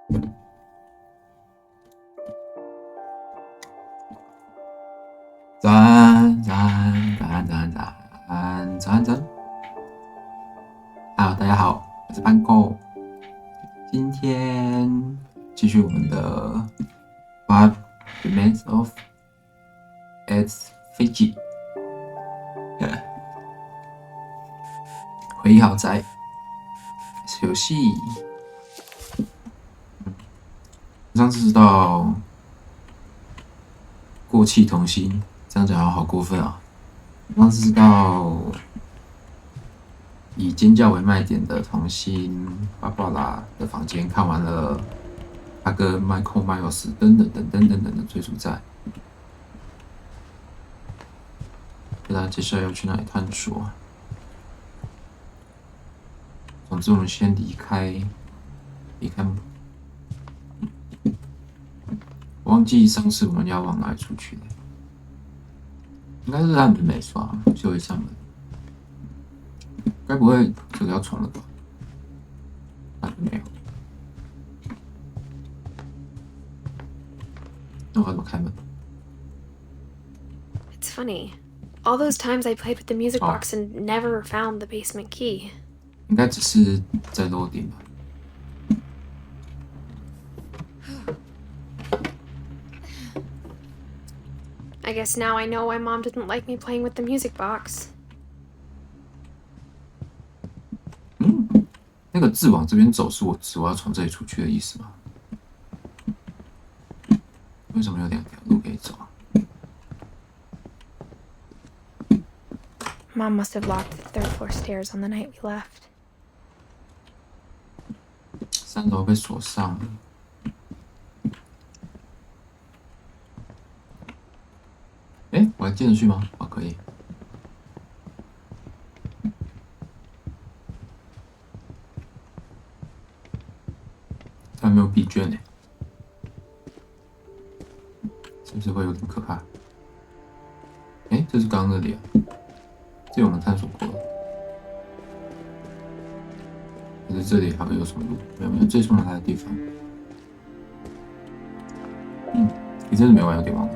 赞！Hello， 大家好，我是Panko，今天继续我们的《Remains of Edith Finch》回忆豪宅游戏。上次知道过气童星，这样讲好过分啊！上次知道以尖叫为卖点的童星芭芭拉的房间看完了，他跟迈克·迈尔斯等等的追逐战，不知道接下来要去哪里探索。总之，我们先离开。我忘记上次我们要往哪里出去了，应该是他们没刷，就会上门。该不会这个要重了吧？那就没有。那我要怎么开门 ？It's funny. All those times I played with the music box and never found the basement key. 应该只是在楼顶吧。I guess now I know why Mom didn't like me playing with the music box. 那个字往这边走是我要从这里出去的意思吗？为什么有2条路可以走啊？ Mom must have locked the third floor stairs on the night we left. 3楼被锁上。我还进得去吗？可以。他没有笔卷呢，是不是会有点可怕？这是刚刚那里啊，这我们探索过了。可是这里还会有什么路？没有，这是从哪的地方？你真的没玩，有点忘了。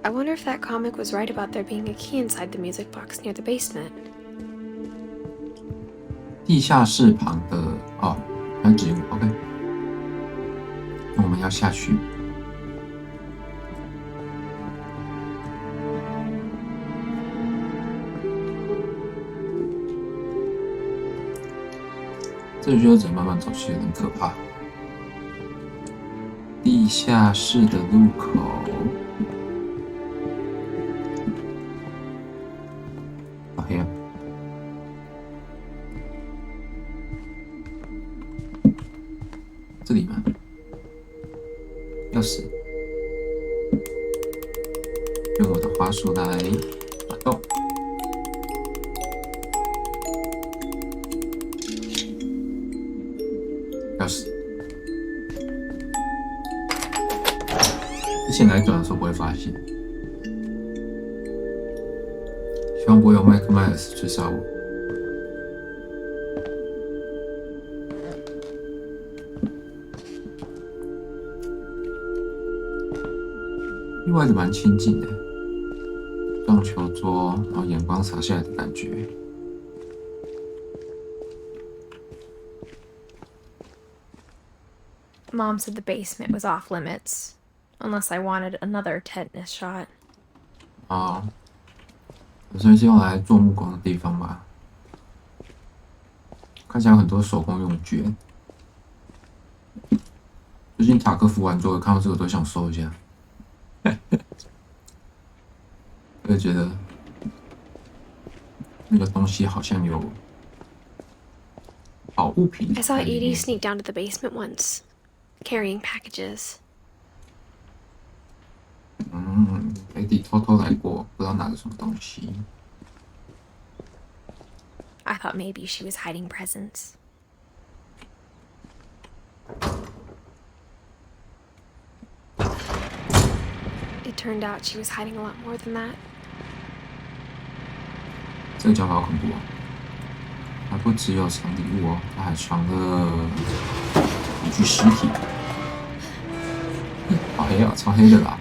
I wonder if that comic was right about there being a key inside the music box near the basement. 地下室旁的还有植物 ，OK。那我们要下去。这里就只能慢慢走，有点可怕。地下室的入口。这里吗？钥匙，用我的滑鼠来打洞。钥匙，之前来转的时候不会发现。希望不会有麦克迈尔斯追杀我。意外的蛮亲近的，撞球桌，然后阳光洒下来的感觉。Mom said the basement was off limits, unless I wanted another tetanus shot. 可能是用来做木工的地方吧。看起来有很多手工用具。最近塔科服玩桌，看到这个都想收一下。我也觉得那个东西好像有保护品。I saw Edie sneak down to the basement once, carrying packages. Edie 偷偷来过，不知道拿了什么东西。I thought maybe she was hiding presents. It turned out she was hiding a lot more than that. 这个讲法好恐怖啊！他不只有藏礼物哦，他还藏了一具尸体。好黑啊，超黑的啦！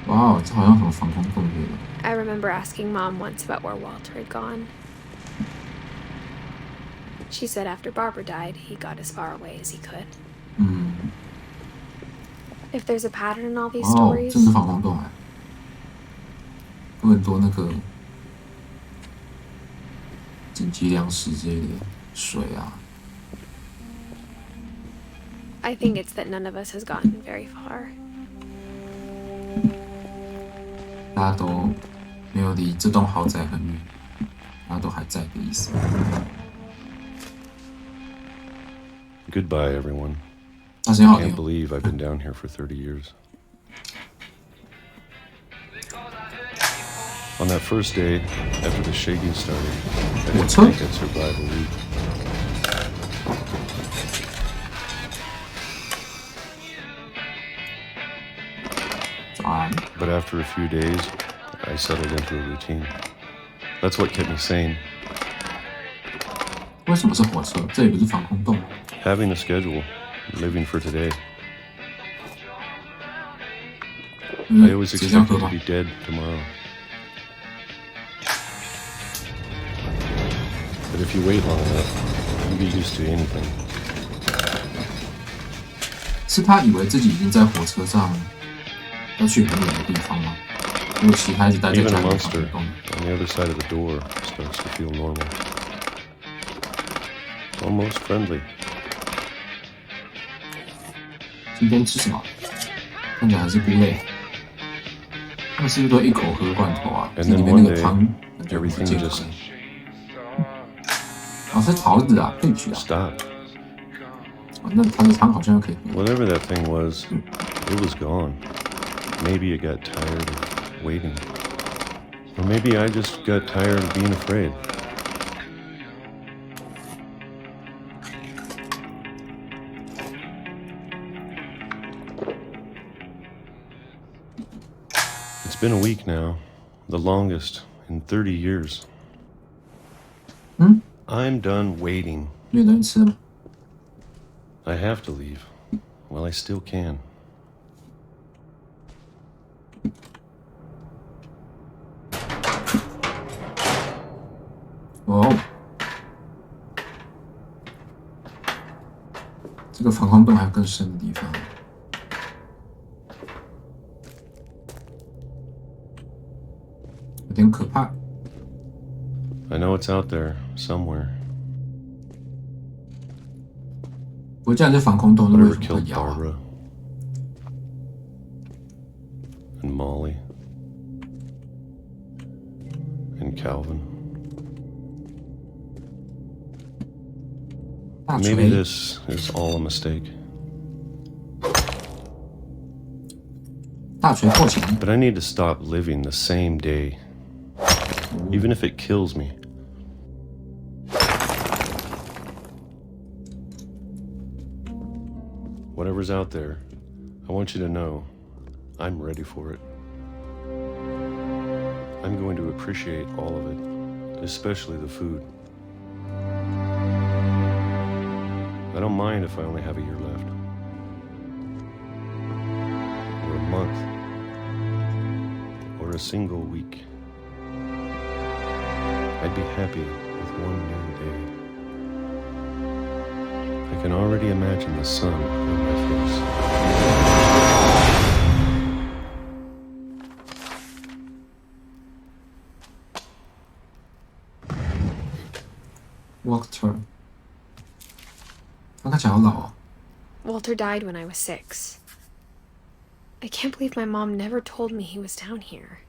哇哦，这好像什么防空洞之类的。I remember asking Mom once about where Walter had gone. She said after Barbara died, he got as far away as he could. If there's a pattern in all these stories, 这是防空洞哎，有很多那个紧急粮食之类的水啊。I think it's that none of us has gotten very far. 大家都没有离这栋豪宅很远，大家都还在的意思。Goodbye, everyone. I can't believe I've been down here for 30 years. On that first day, after the shaking started, I didn't think I'd survive a week. But after a few days, I settled into a routine. That's what kept me sane. 为什么是火车？这里不是防空洞。Having a schedule, living for today. I always expected to be dead tomorrow. But if you wait long enough, you get used to anything. 是他以为自己已经在火车上要去很远的地方吗？因为其他一直待在 Even 家 a 里 monster on the other side of the door starts to feel normal. Almost friendly. 今天吃什么？看起来还是菇类。他们是不是都一口喝罐头啊？这里面那个汤感觉不健康。哦，是桃子啊，配曲啊。Stop. 那它的汤好像可以喝。Whatever that thing was, it was gone. Maybe it got tired of waiting. Or maybe I just got tired of being afraid. It's been a week now, the longest in 30 years. I'm done waiting. 没有东西吃了吗？ I have to leave. Well, I still can.哦，这个防空洞还有更深的地方。有点可怕。I know it's out there somewhere. 不过既然是防空洞，那为 Whatever 什么会 killed 摇啊？ Barbara and Molly and Calvin. 大 Maybe 锤， this is all a mistake. 大锤破墙。 But I need to stop living the same day, even if it kills me. Whatever's out there, I want you to know I'm ready for it. I'm going to appreciate all of it, especially the food. I don't mind if I only have a year left. Or a month. Or a single week. I'd be happy with one new day. I can already imagine the sun on my face. Walter， 他看起来好老哦。 Walter died when I was 6. I can't believe my mom never told me he was down here.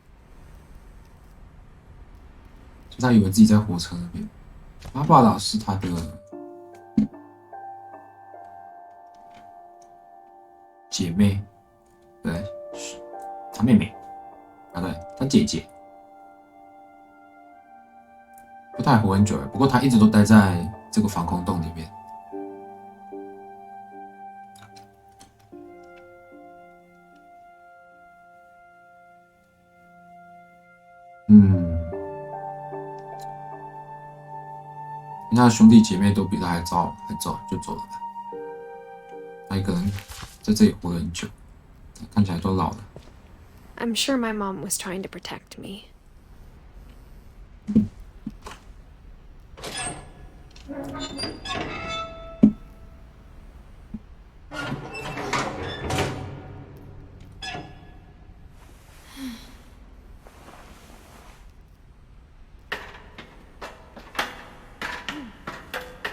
就他以为自己在火车那边。巴巴拉是他的姐妹，对，他妹妹，啊对，他姐姐。不太活很久，不过他一直都待在这个防空洞里面。他的兄弟姐妹都比他还早就走了吧。他一个人在这里活了很久，看起来都老了。I'm sure my mom was trying to protect me.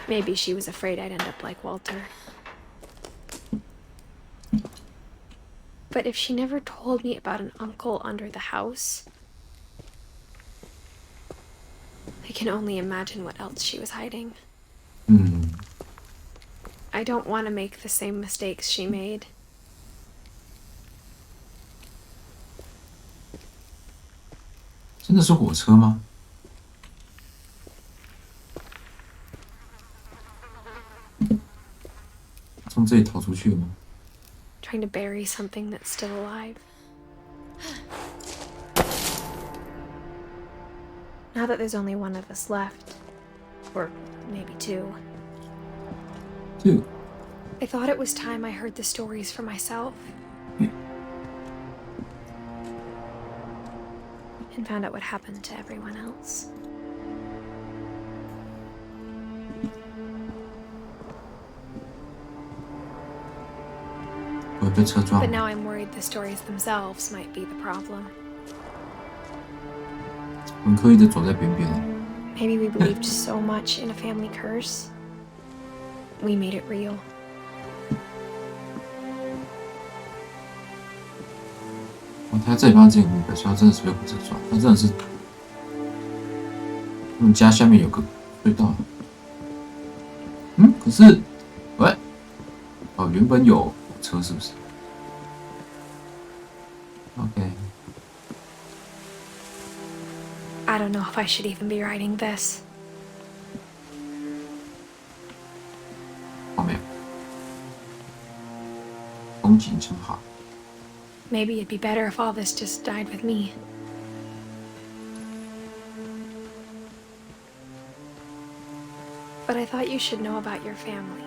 Maybe she was afraid I'd end up like Walter. But if she never told me about an uncle under the house, I can only imagine what else she was hiding. I don't want to make the same mistakes she made. 真的是火车吗？从这里逃出去吗？ Trying to bury something that's still alive. Now that there's only one of us left, or maybe two, I thought it was time I heard the stories for myself. And found out what happened to everyone else. But now I'm worried the stories themselves might be the problem. 很刻意的走在边边。 Maybe we believed so much in a family curse. We made it real. 他这里帮自己目标，所以他真的是被火车撞。他真的是，他们家下面有个隧道。可是，喂，原本有火车是不是 ？OK。 I don't know if I should even be writing this. 好没有，风景真好。 Maybe it'd be better if all this just died with me. But I thought you should know about your family.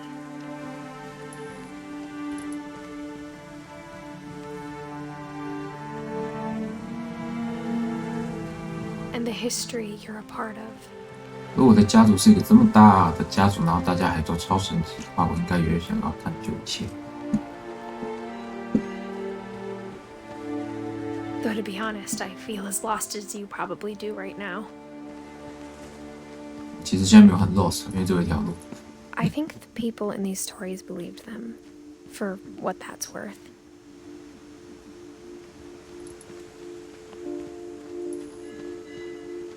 And the history you're a part of. 如果我的家族是一个这么大的家族，然后大家还都超神奇的话，我应该也想要探究一切。 Though to be honest, I feel as lost as you probably do right now. 其实现在没有很 lost， 因为只有一条路。 I think the people in these stories believed them, for what that's worth.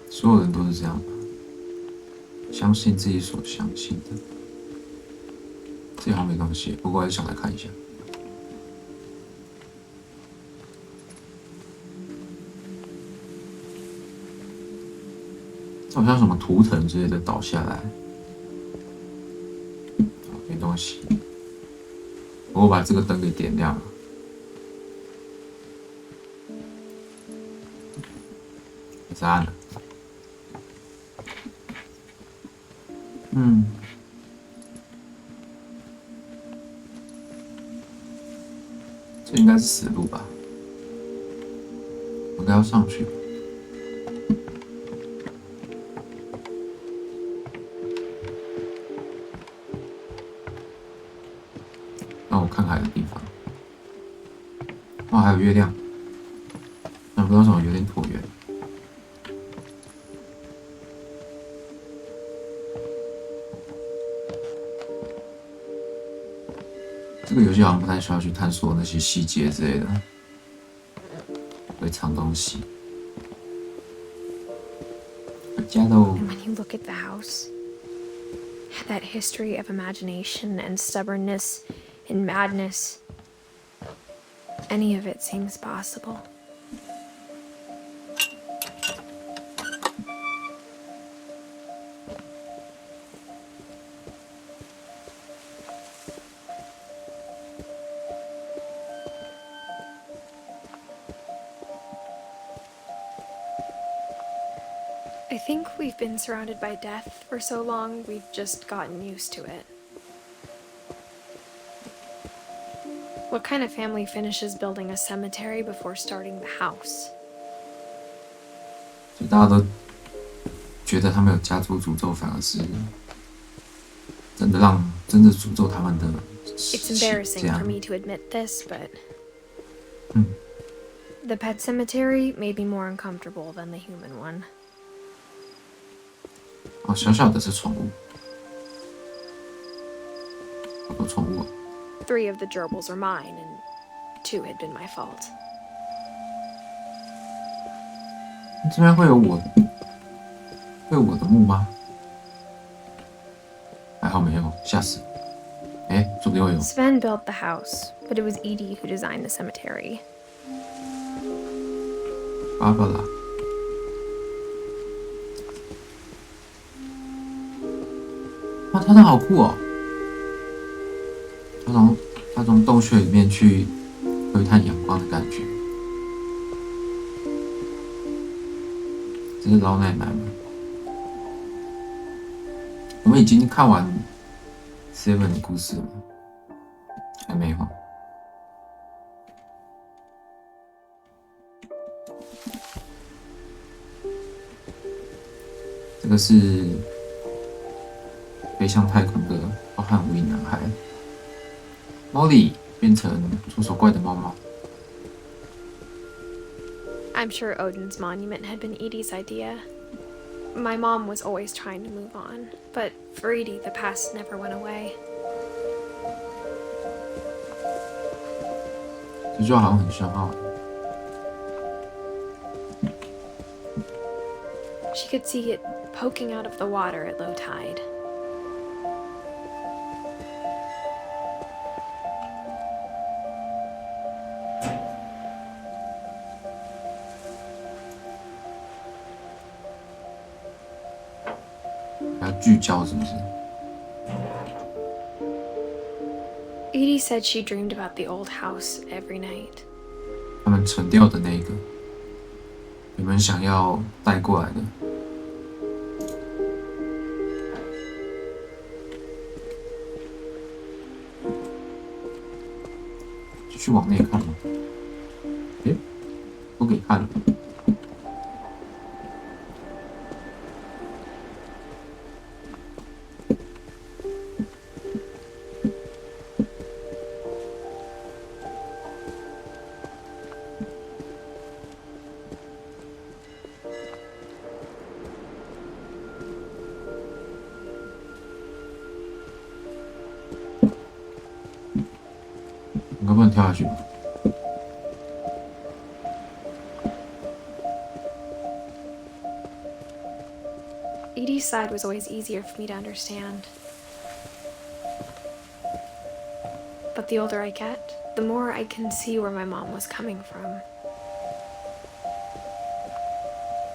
所有人都是这样吧，相信自己所相信的。这好像没东西，不过还是想来看一下。 好像什么图腾之类的倒下来，没东西。我把这个灯给点亮了，还是暗了。这应该是死路吧？我应该要上去。 让我看海的地方。哇，还有月亮，但不知道为什么有点椭圆。这个游戏好像不太需要去探索那些细节之类的，会藏东西。回家喽。 And when you look at the house, that history of imagination and stubbornness and madness, any of it seems possible. I I think we've been surrounded by death for so long, we've just gotten used to it. What kind of family finishes building a cemetery before starting the house? 所以大家都觉得他们有家族诅咒，反而是真的诅咒他们的。It's embarrassing for me to admit this, but the pet cemetery made me more uncomfortable than the human one. 哦，小小的是宠物，好多宠物。3 of the gerbils are mine, and 2 had been my fault. 这边会有我的墓吗？还好没有，吓死！说不定会有。Sven built the house, but it was Edie who designed the cemetery. 芭芭拉，哇，他的好酷哦！他从洞穴里面去窥探阳光的感觉。这是老奶奶吗？我们已经看完 Seven 的故事了吗？还没有。这个是飞向太空的浩瀚无垠男孩。Molly 变成出手怪的猫猫。I'm sure Odin's monument had been Edie's idea. My mom was always trying to move on, but for Edie, the past never went away. 这句话好像很深奥。She could see it poking out of the water at low tide. 还要聚焦是不是？ Edie said she dreamed about the old house every night. 他们沉掉的那个，你们想要带过来的。继续往内看吗？不给看了。你可不能跳下去吧？ Edie's side was always easier for me to understand. But the older I get, the more I can see where my mom was coming from.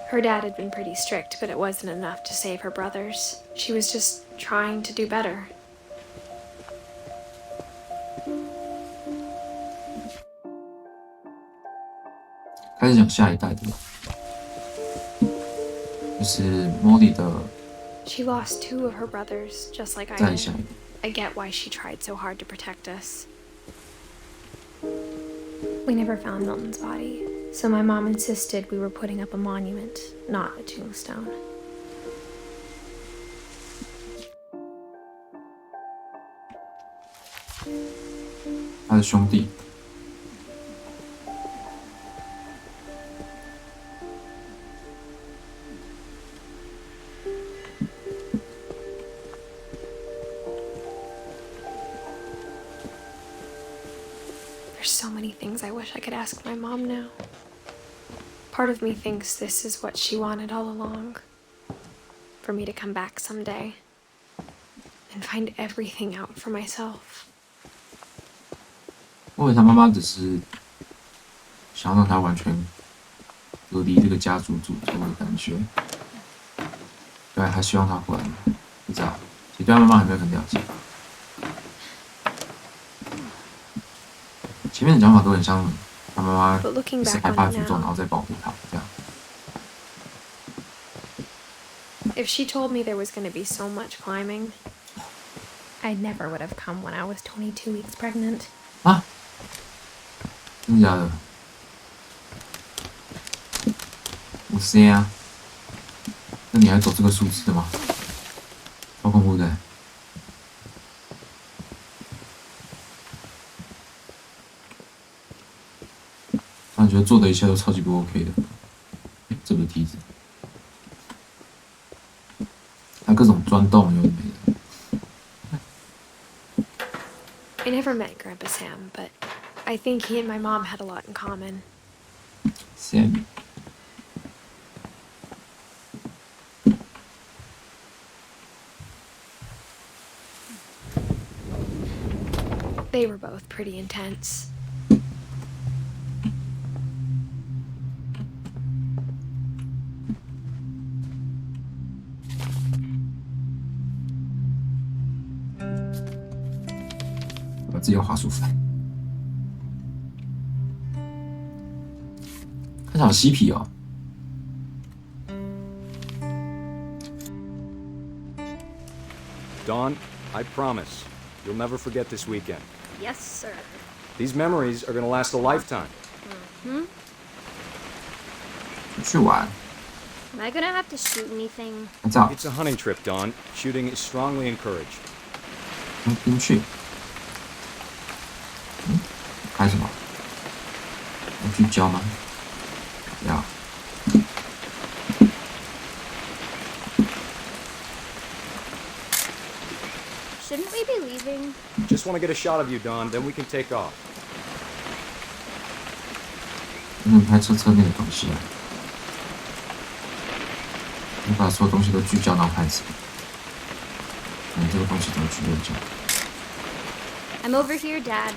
Her dad had been pretty strict, but it wasn't enough to save her brothers. She was just trying to do better. 开始讲下一代的吧，就是 Molly 的 She lost 2 of her brothers, just like I 再 did. 下一代。 I get why she tried so hard to protect us. We never found Milton's body, so my mom insisted we were putting up a monument, not a tombstone. 他的兄弟。 There's so many things I wish I could ask my mom now. Part of me thinks this is what she wanted all along. For me to come back someday and find everything out for myself. 我以为他妈妈只是想让他完全隔离这个家族诅咒的感觉，对，还希望他回来吗？不知道，其实对他妈妈还没有很了解。前面的讲法都很像他妈妈是害怕诅咒，然后再保护他这样。If she told me there was going to be so much climbing, I never would have come when I was 22 weeks pregnant. 啊？真的假的？我谁啊？那你还走这个数字吗？超恐怖的。突然觉得做的一切都超级不 OK 的。这不是梯子，还有各种钻洞，有的没的。I never met Grandpa Sam, but I think he and my mom had a lot in common. Sam. They were both pretty intense. I'll 自己要滑鼠翻，看起来好嬉皮哦。Dawn, I promise, you'll never forget this weekend. Yes, sir. These memories are gonna last a lifetime. 去玩， Am I gonna have to shoot anything? 这样 It's a hunting trip, Dawn. Shooting is strongly encouraged. 不去。开什么？要聚焦吗？不要。Shouldn't we be leaving? Just want to get a shot of you, Dawn, then we can take off. 不能拍车内的东西啊！你把所有东西都聚焦，然后拍摄。这个东西怎么聚焦？ I'm over here, Dad.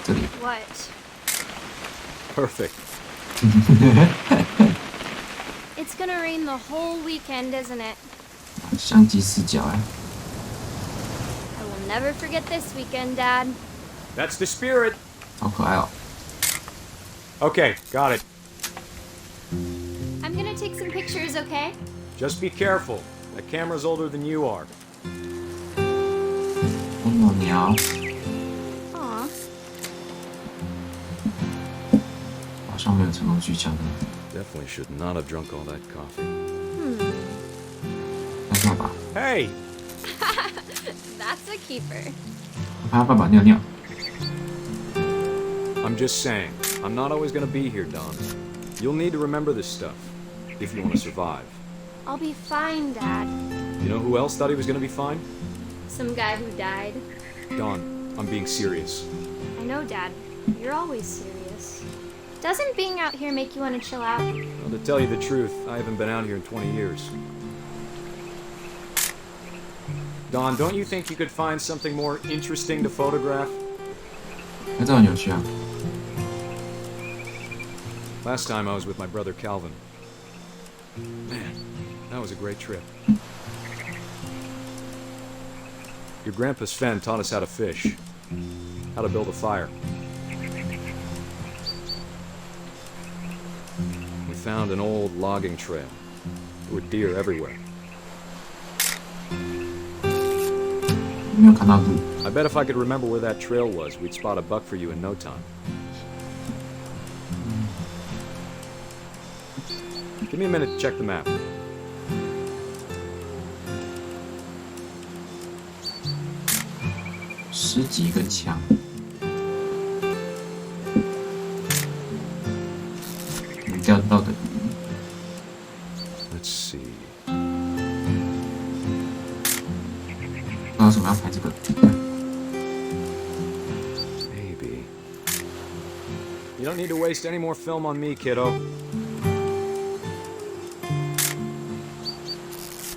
这里。 What? Perfect. It's gonna rain the whole weekend, isn't it? 相机视角哎。 I will never forget this weekend, Dad. That's the spirit. 好可爱哦。 Okay, got it. I'm gonna take some pictures, okay? Just be careful. That camera's older than you are. 小鸟， Aw. 好像没有成功聚焦的。 Definitely should not have drunk all that coffee. 拍爸爸， Hey! That's a keeper. 拍爸爸尿尿。 I'm just saying, I'm not always gonna be here, Dawn. You'll need to remember this stuff, if you want to survive. I'll be fine, Dad. You know who else thought he was gonna be fine? Some guy who died. Dawn, I'm being serious. I know, Dad. You're always serious. Doesn't being out here make you want to chill out? Well, to tell you the truth, I haven't been out here in 20 years. Dawn, don't you think you could find something more interesting to photograph? 这很有趣啊。 Last time I was with my brother Calvin. Man, that was a great trip. Your grandpa Sven taught us how to fish, how to build a fire. We found an old logging trail. There were deer everywhere. 没有看到路。 I bet if I could remember where that trail was, we'd spot a buck for you in no time. Give me a minute to check the map. 10几根枪。没钓到的鱼。 Let's see. 不知道为什么要拍这个。 Maybe. You don't need to waste any more film on me, kiddo.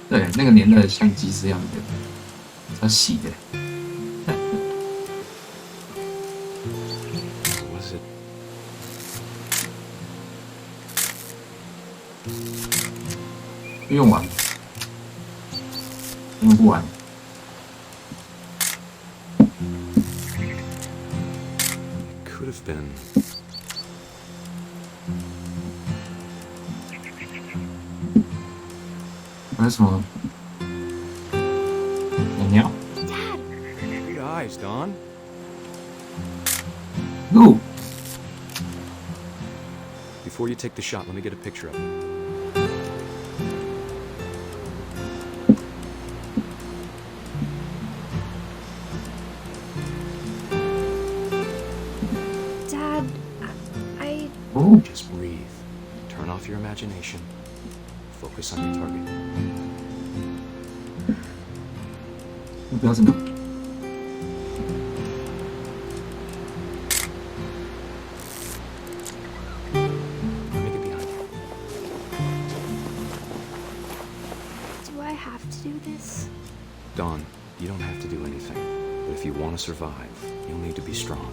对，那个年代的相机是这样的，要洗的。 Was it? 用完，用不完。 Could have been. 有什么鸟？ Dad, Good eyes, Don. 鹿。 Before you take the shot, let me get a picture of it. Dad, I... 哦， Just breathe. Turn off your imagination. Focus on your target. 目标是哪？ Let me get behind you. do I have to do this? Don, you don't have to do anything. But if you want to survive, you'll need to be strong.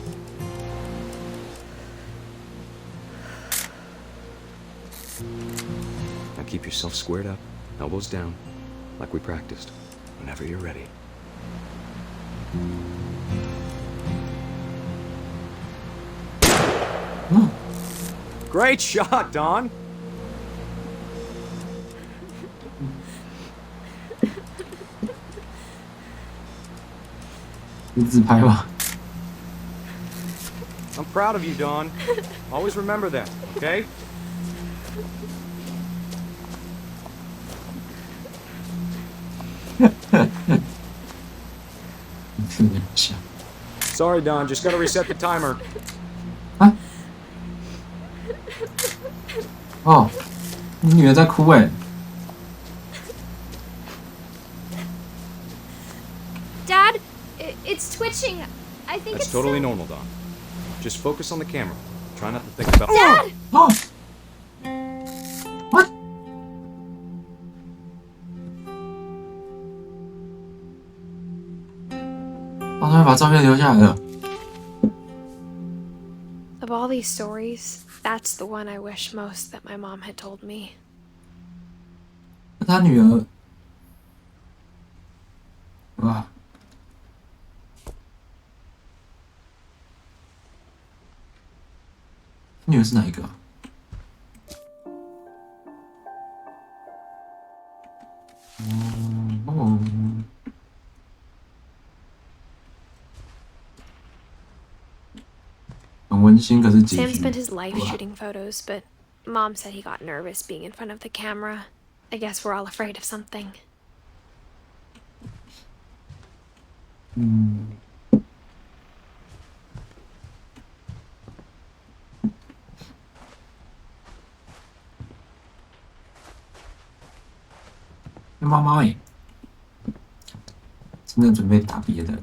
Now keep yourself squared up, elbows down, like we practiced. Whenever you're ready. Great shot, Don! 是自拍吧？ I'm proud of you, Don. Always remember that, okay? 有点像。 Sorry, Don. Just gotta reset the timer. 啊？哦，你女儿在哭哎。 Dad, it's twitching. I think That's it's totally so- normal, Don. Just focus on the camera. Try not to think about. Dad! 哦，what？ 哦，他们把照片留下来了。 Of all these stories, that's the one I wish most that my mom had told me. 那他女儿，哇，女儿是哪一个啊？哦，很温馨，可是结 Sam 局 spent his life shooting photos, but Mom said he got nervous being in front of the camera. I guess we're all afraid of something. 嗯，那妈妈哎，真的准备打别的。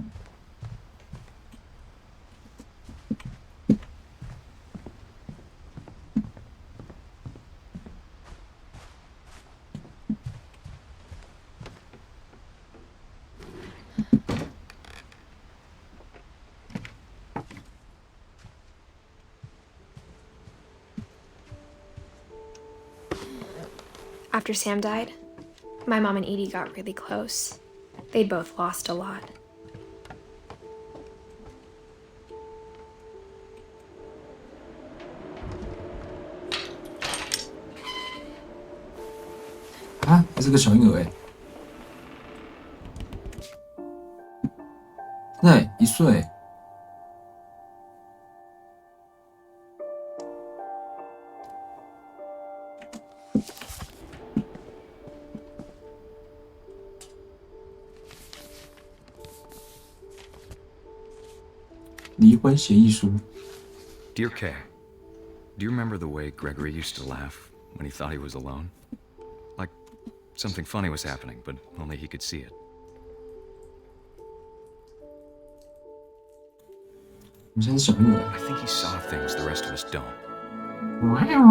After Sam died, my mom and Edie got really close. They'd both lost a lot. Ah, 还是个小婴儿哎，对，1岁。离婚协议书。 Dear Kay, do you remember the way Gregory used to laugh when he thought he was alone? Like something funny was happening, but only he could see it. 你现在是小婴儿。 I think he saw things the rest of us don't. 我要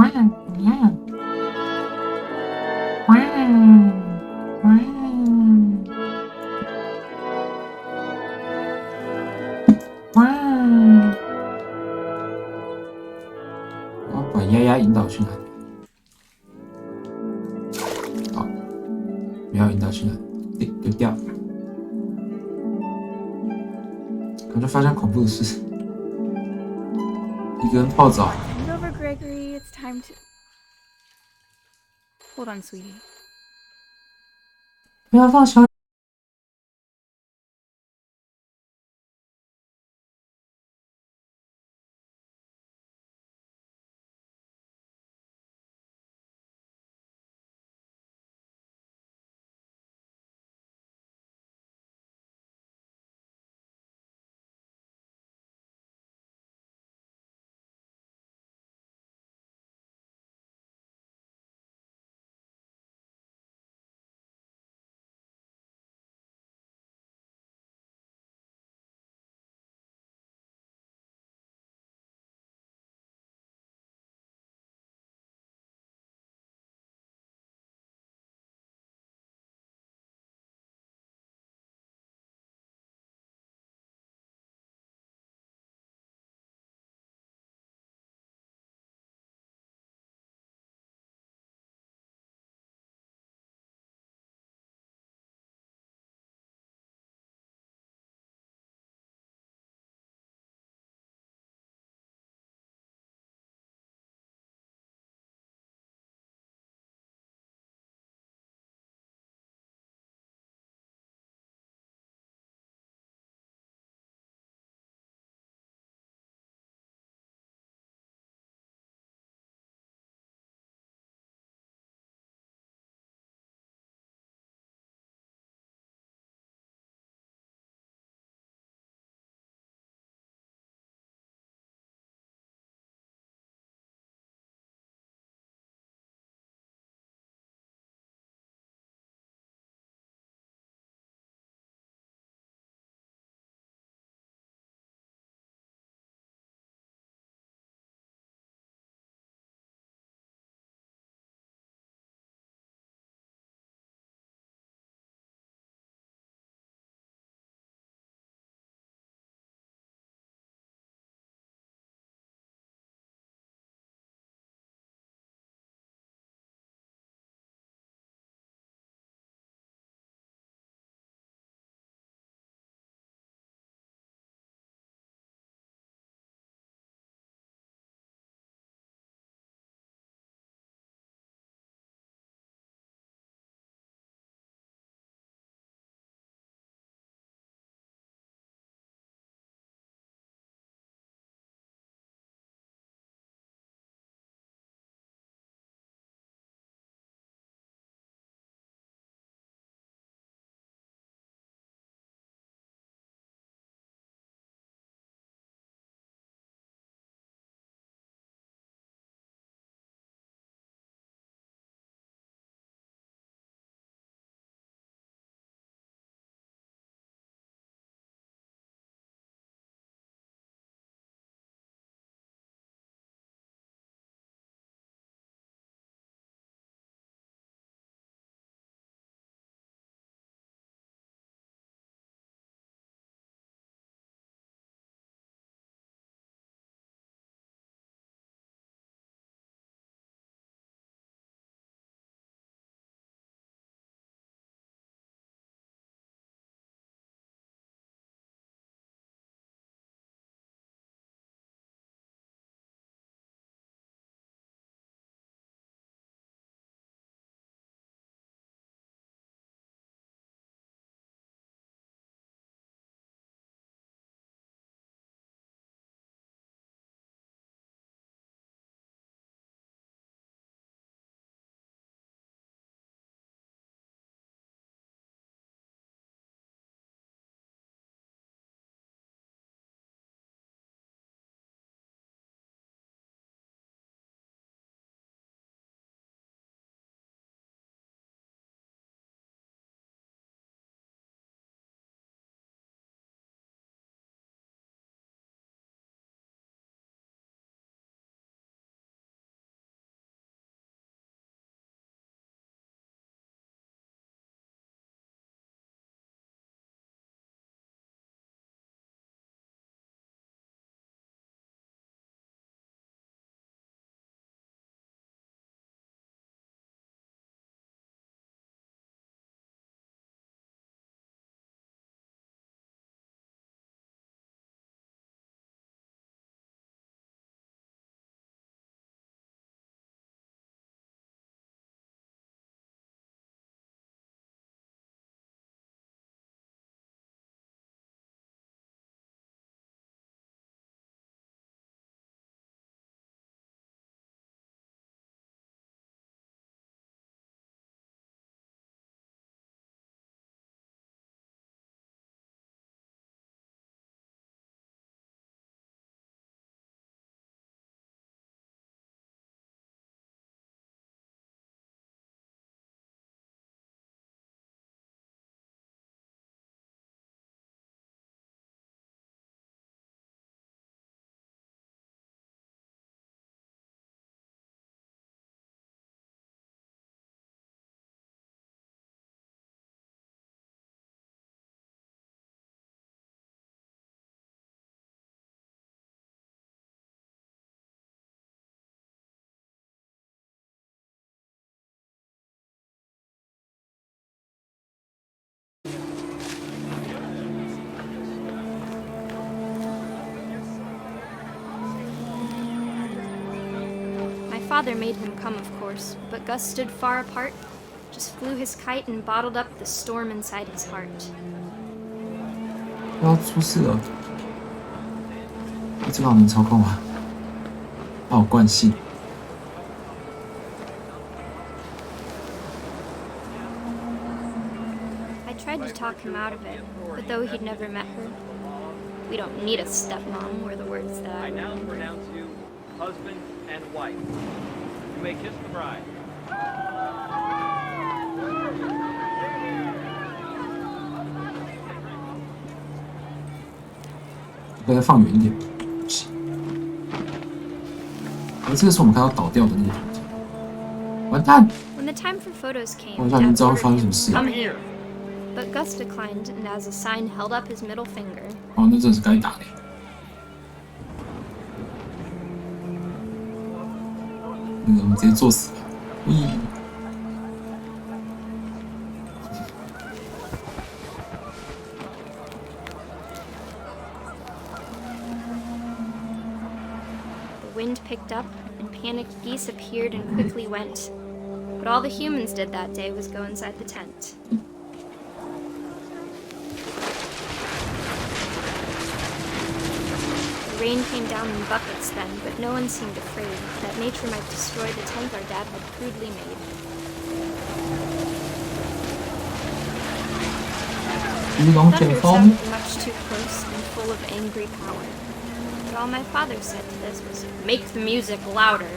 把丫丫引导去哪里？好，不要引导去哪里？丢掉。感觉发生恐怖的事。一个人泡澡。 It's over, Gregory. It's time to. Hold on, sweetie. 不要放小。father made him come, of course, but Gus stood far apart, just flew his kite and bottled up the storm inside his heart. 要出事了！这个好能操控啊，好有惯性。I tried to talk him out of it, but though he'd never met her, we don't need a stepmom were the words that I now pronounce you husband and wife. You may kiss the bride. 把它放远一点。这个是我们看到倒掉的那个房间。完蛋！ When the time for photos came, 我好像已经 Dad 知道 ordered 发生什 him 么事 to 了。 come here. But Gus declined, and as a sign held up his middle finger. 哦，那真是该打的。那个我们直接作死吧。咦。The wind picked up, and panicked geese appeared and quickly went. But all the humans did that day was go inside the tent. The rain came down in buckets then, but no one seemed afraid that nature might destroy the tent our dad had crudely made. 鱼龙卷 Thunder 风， sounded much too close and full of angry power. But all my father said to this was, "Make the music louder."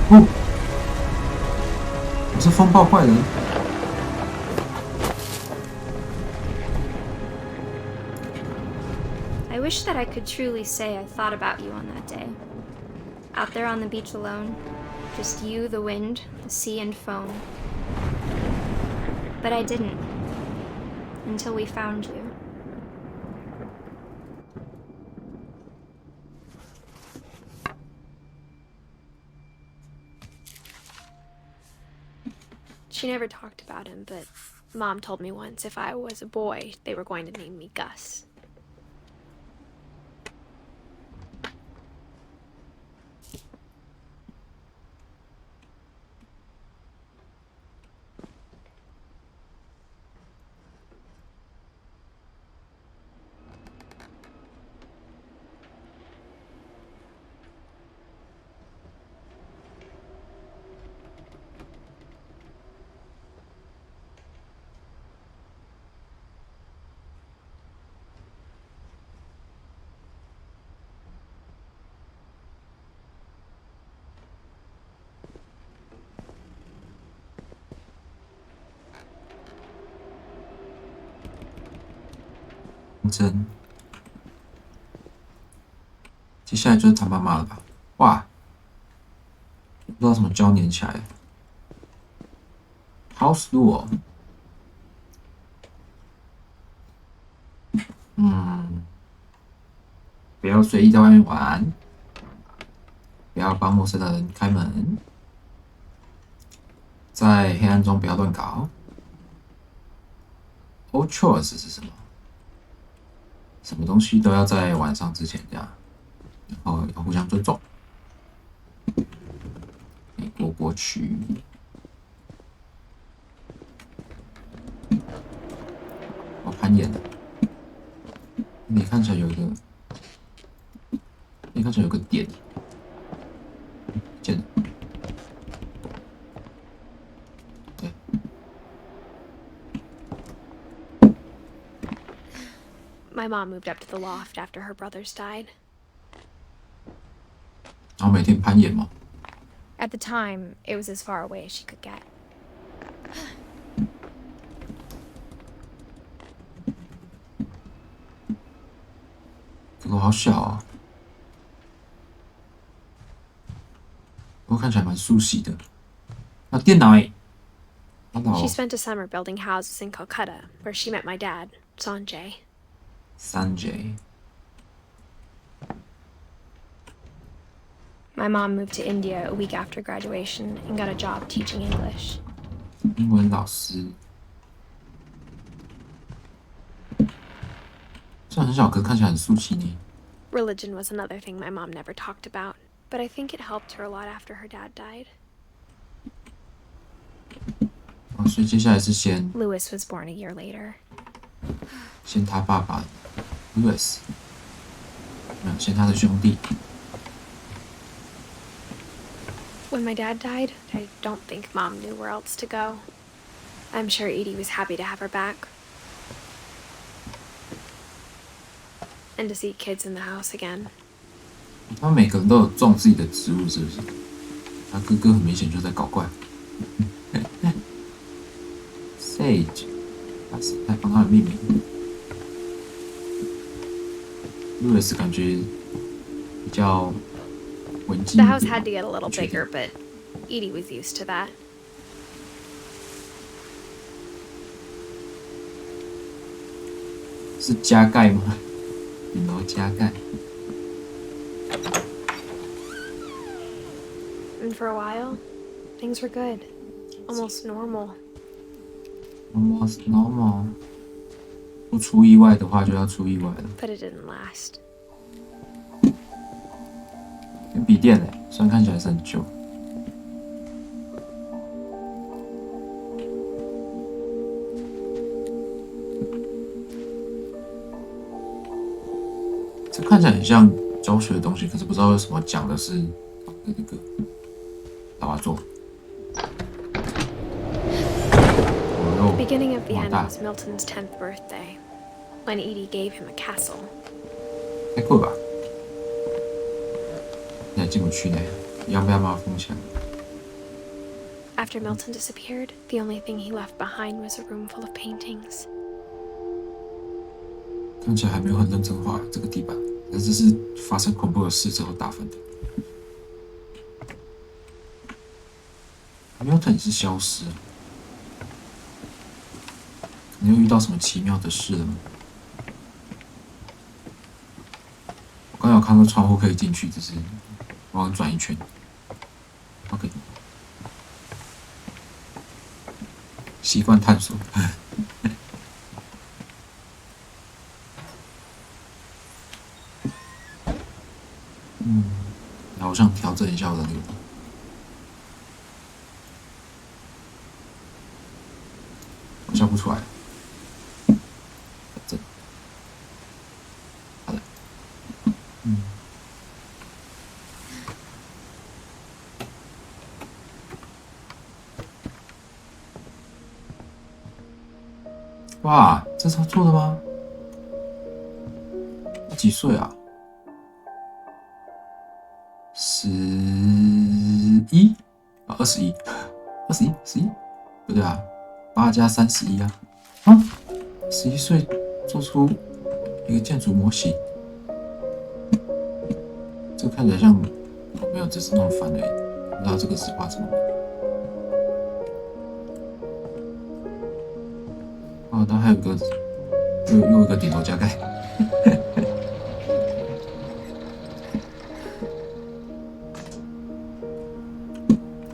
哦，我是风暴怪人。I wish that I could truly say I thought about you on that day. Out there on the beach alone, just you, the wind, the sea, and foam. But I didn't. Until we found you. She never talked about him, but Mom told me once if I was a boy, they were going to name me Gus.真，接下来就是他妈妈了吧？哇，不知道什么胶粘起来的。House rule， 不要随意在外面玩，不要帮陌生的人开门，在黑暗中不要乱搞。All chores 是什么？什么东西都要在晚上之前这样，然后要互相尊重。美国国区，我攀岩的，你看起来有一个，你看起来有个点，见了，对。My mom moved up to the loft after her brothers died. 然后每天攀岩嘛。At the time, it was as far away as she could get. 这个好小啊，不过看起来蛮熟悉的。啊，电脑欸。She spent a summer building houses in Calcutta, where she met my dad, Sanjay. Sanjay. My mom moved to India a week after graduation and got a job teaching English. 英文老师。虽然很小，可是看起来很肃气呢。 Religion was another thing my mom never talked about, but I think it helped her a lot after her dad died. 所以接下来是先 Lewis was born a year later. 先他爸爸 Lewis， 没有先他的兄弟。 When my dad died, I don't think Mom knew where else to go. I'm sure Edie was happy to have her back. And to see kids in the house again. 他们每个人都有种自己的植物，是不是？他哥哥很明显就在搞怪。Sage， 他帮他命名。Lewis 感觉比较文静。 The house had to get a little bigger, but Edie was used to that. 是加盖吗？顶楼加盖。 And for a while, things were good. Almost normal. Almost normal。不出意外的话，就要出意外了。 But it didn't last. 跟笔电嘞，虽然看起来是很旧。这看起来很像教学的东西，可是不知道为什么讲的是那个打坐。 The beginning of the end was Milton's 10th birthday, when Edie gave him a castle. 太酷了吧！现在进不去呢，要不要把它封起来？ After Milton disappeared, the only thing he left behind was a room full of paintings. 看起来还没有很认真画这个地板，但这是发生恐怖的事之后打分的。Milton 是消失了。 你又遇到什么奇妙的事了吗？我刚有看到窗户可以进去，只是我要转一圈。OK， 习惯探索。然后我想调整一下我的那个。 我笑不出来。 好的，哇，这是他做的吗？他几岁啊？11啊，21，不对啊，8加31啊，11岁做出一个建筑模型，这个看起来像没有，只是弄反而已，不知道这个是画什么。哦，它还有个又一个顶楼加盖。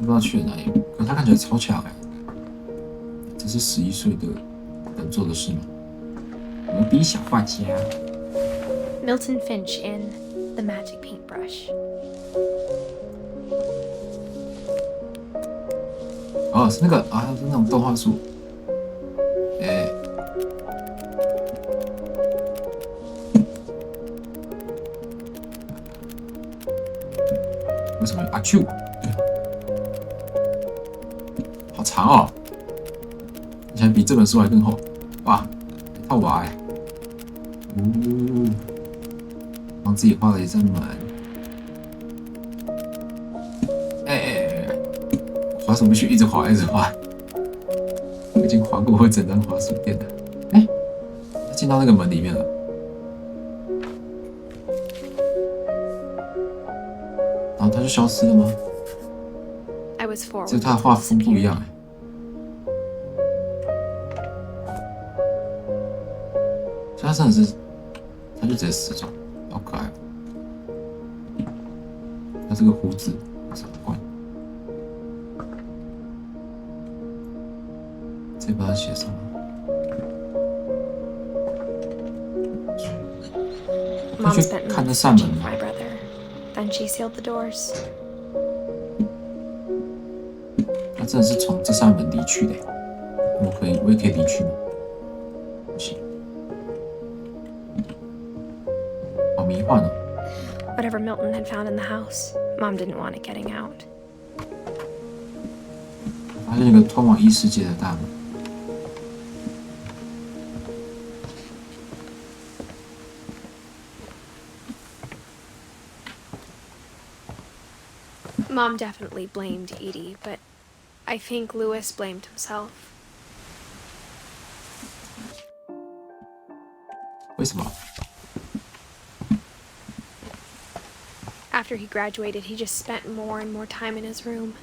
不知道去了哪里，可他看起来超强哎！这是11岁的人做的事吗？我们比小画家。Milton Finch in The Magic Paintbrush. 哦，是那个啊，是那种动画书。哎，为什么有阿 Q？ 好长哦，而且比这本书还更厚。哇，套娃哎！呜，帮自己画了一扇门。滑什么去？一直滑，一直滑。我已经滑过我整张滑鼠垫了。哎，进到那个门里面了。然后它就消失了吗？ I was 4. 这它的画风不一样哎。所以它真的是，它就直接死状，好可爱。它这个胡子什么怪？这不知道写什么。Mom 去 spent 看那 months 扇门 searching for 吗？ my brother. Then she sealed the doors. 他真的是从这扇门离去的。我也可以离去吗？不行，好迷幻哦。Whatever Milton had found in the house, Mom didn't want it getting out. 发现一个通往异世界的大门。Mom definitely blamed Edie, but I think Lewis blamed himself. 为什么？ After he graduated, he just spent more and more time in his room.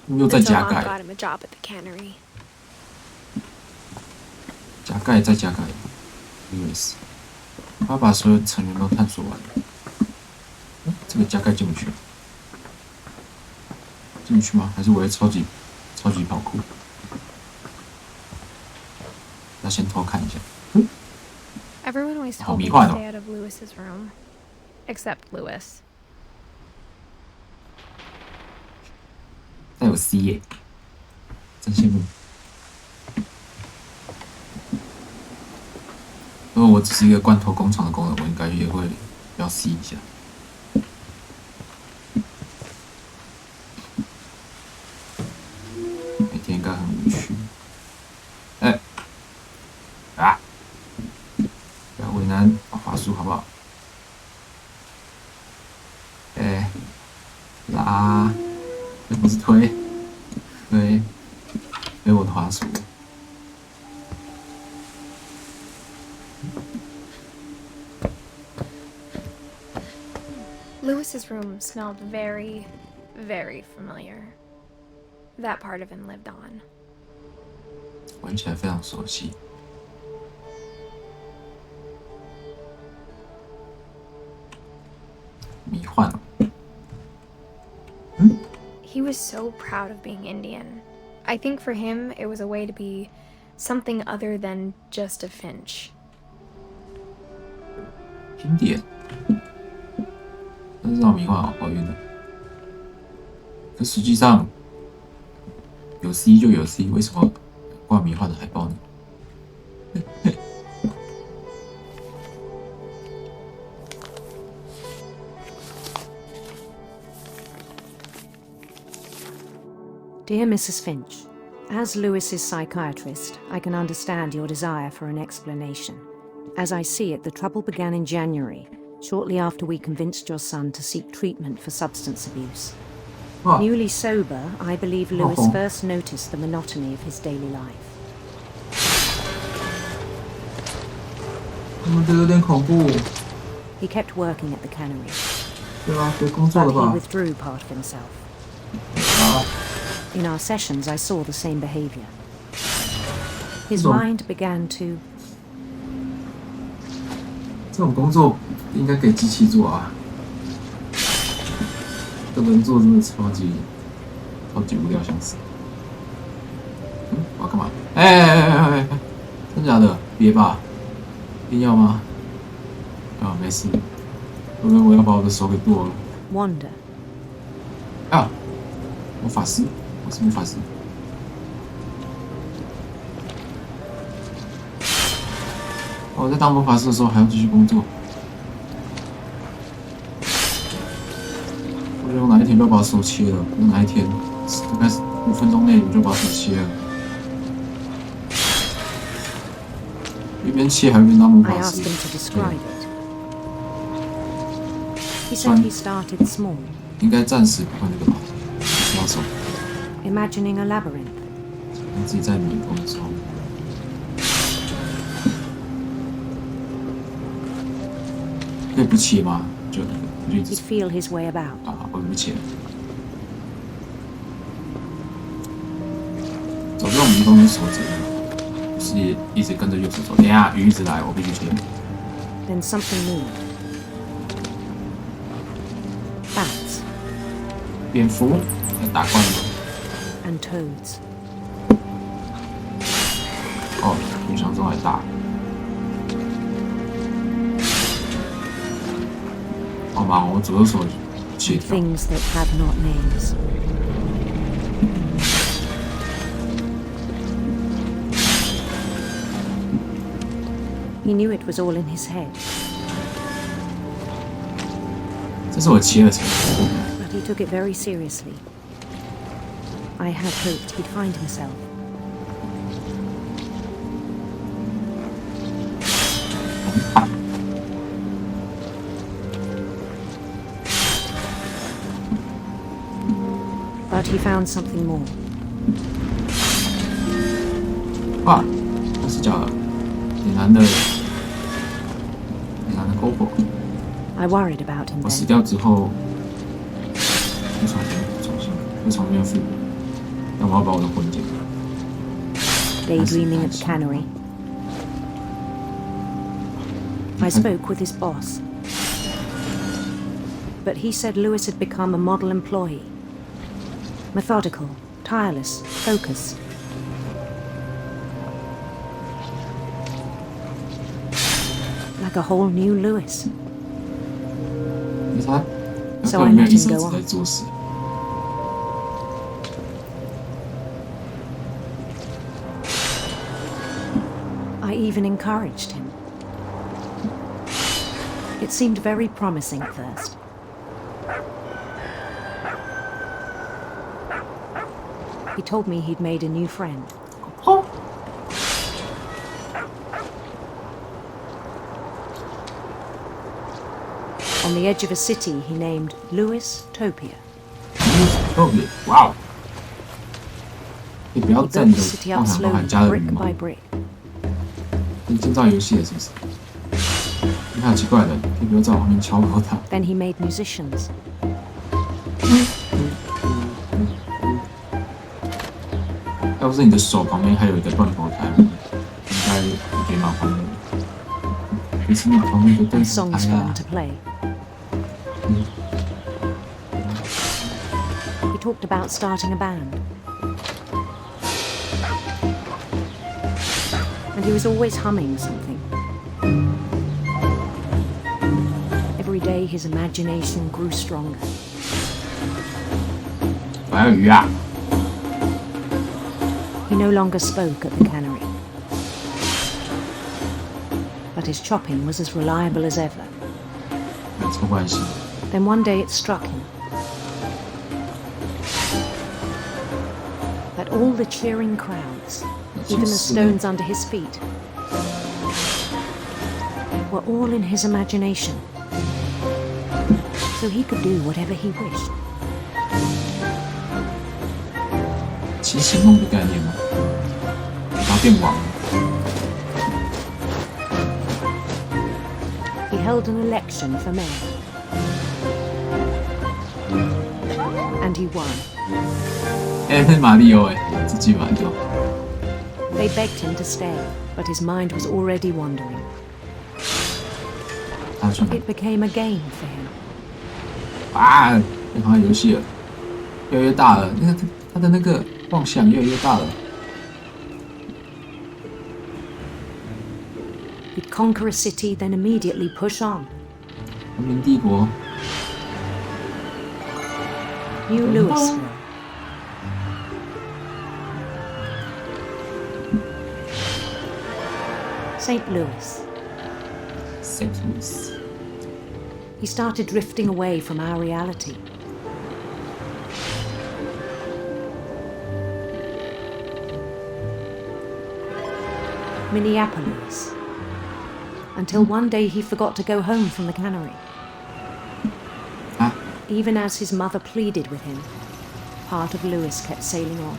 又在 Until 加 Mom 盖， got him a job at the cannery. 加盖再加盖 ，Lewis， 他把所有成员都探索完了。这个加盖进不去，进去吗？还是我会超级跑酷？要先偷看一下。Everyone always 好 told 迷 me 幻 to 哦。 stay out of Lewis's room. Except Lewis. 带有 C 耶，真羡慕。如果我只是一个罐头工厂的工人，我应该也会要 C 一下。每天应该很无趣。不要为难法术好不好？拉，这不是推我的滑鼠。Lewis's room smelled very, very familiar. That part of him lived on. 闻起来非常熟悉。迷幻哦。He was so proud of being Indian. I think for him, it was a way to be something other than just a Finch. 经典，真是让迷幻好晕的。可实际上，有 C 就有 C， 为什么挂迷幻的海报呢？Dear Mrs. Finch, as Lewis's psychiatrist, I can understand your desire for an explanation. As I see it, the trouble began in January, shortly after we convinced your son to seek treatment for substance abuse. Newly sober, I believe Lewis first noticed the monotony of his daily life. 这有点恐怖。 He kept working at the cannery, 对吧？别工作 but 了 he 吧？ withdrew part of himself. In our sessions, I saw the same behavior. His mind began to... 这种工作应该给机器做啊。这人做真的超级无聊，想死。我要干嘛？真假的？别吧，一定要吗？啊，没事。不然我要把我的手给剁了。 wander. 啊！魔法师，我是魔法师。我在当魔法师的时候还要继续工作。我觉得我哪一天就把手切了，我哪一天大概5分钟内我就把手切了。一边切还一边当魔 I 法 asked 师。 him to describe it. He said he started small, 应该暂时不会那个吧？小手， imagining a labyrinth. 让自己在迷宫的时候。可以不切吗？就一直 He'd feel his way about. 啊，我不切了。走这种迷宫的守则，是一直跟着右手走。等一下鱼一直来，我必须切。 Then something moved. Bats 蝙蝠在打怪吗？ and toads. 哦，比想中还大。好忙哦，我左右手协调。 Things that have not names. He knew it was all in his head, 这是我切的程度。 but he took it very seriously. I had hoped he'd find himself. But he found something more. 哇，这是叫点燃的篝火。 I worried about him 我死 then. 掉之后，会重新复活。但我要把我的魂剪。 Daydreaming at the cannery. I spoke with his boss. But he said Lewis had become a model employee. Methodical, tireless, focused. Like a whole new Lewis. 他 So 根 I 本没有 let 意 him 识 go 在 on. 做事。 I even encouraged him. It seemed very promising at first. He told me he'd made a new friend. On the edge of a city he named Lewis Topia. 特别哇哦！你不要 He 站 built 着 the city 包 up 含 slowly, 加了 brick 人吗 by？ brick. 你建造游戏的是不是？你看奇怪的，你不要在我旁边敲破它。 Then he made musicians. 要不是你的手旁边还有一个断头台，应该我觉得蛮欢乐的。可是你旁边的断 And 头 songs 台 for 啊 him to play. He talked about starting a band. And he was always humming something. Every day his imagination grew stronger. 白鱼啊！ He no longer spoke at the cannery. But his chopping was as reliable as ever. 没错关系。 Then one day it struck him that all the cheering crowds, even the stones under his feet, were all in his imagination. So he could do whatever he wished. 起醒梦的概念吗？然后变王。 He held an election for mayor. And he won. 哎，那马里奥哎，自己马里奥。 They begged him to stay, but his mind was already wandering. 他说 It became a game for him. 啊，变成游戏了，越来越大了。那个他的那个妄想越来越大了。 He'd conquer a city, then immediately push on. 文明帝国， New Louisville. St. Louis. St. Louis。 He started drifting away from our reality. Minneapolis. Until one day he forgot to go home from the cannery. 啊， Even as his mother pleaded with him, part of Lewis kept sailing on.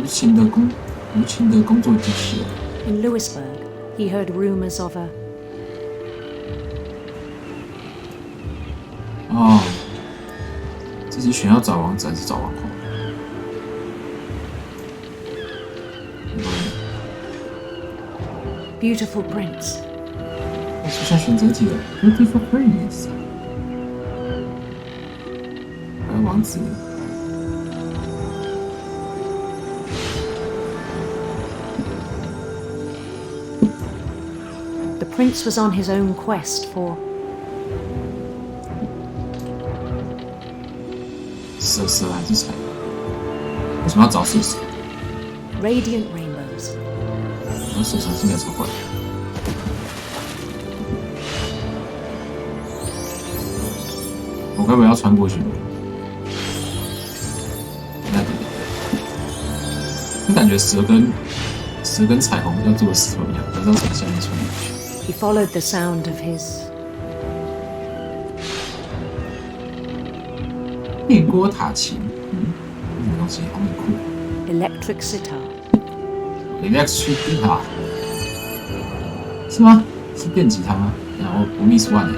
无情的工作机器人。 In Louisburg, he heard rumors of a 哦，自己选要找王子还是找王后？ beautiful prince. 出现选择题了 ，Beautiful Prince，还有王子。prince was on his own quest for 蛇还是彩虹？为什么要找蛇？ radiant rainbows. 我蛇是没有超怪。我该不会要穿过去？就感觉蛇跟彩虹要做的石头一样，不知道从下面穿过去。He followed the sound of his 电锅塔琴，这个东西好酷。 electric sitar. Electric guitar 是吗？是电吉他吗？然后我 miss one 耶。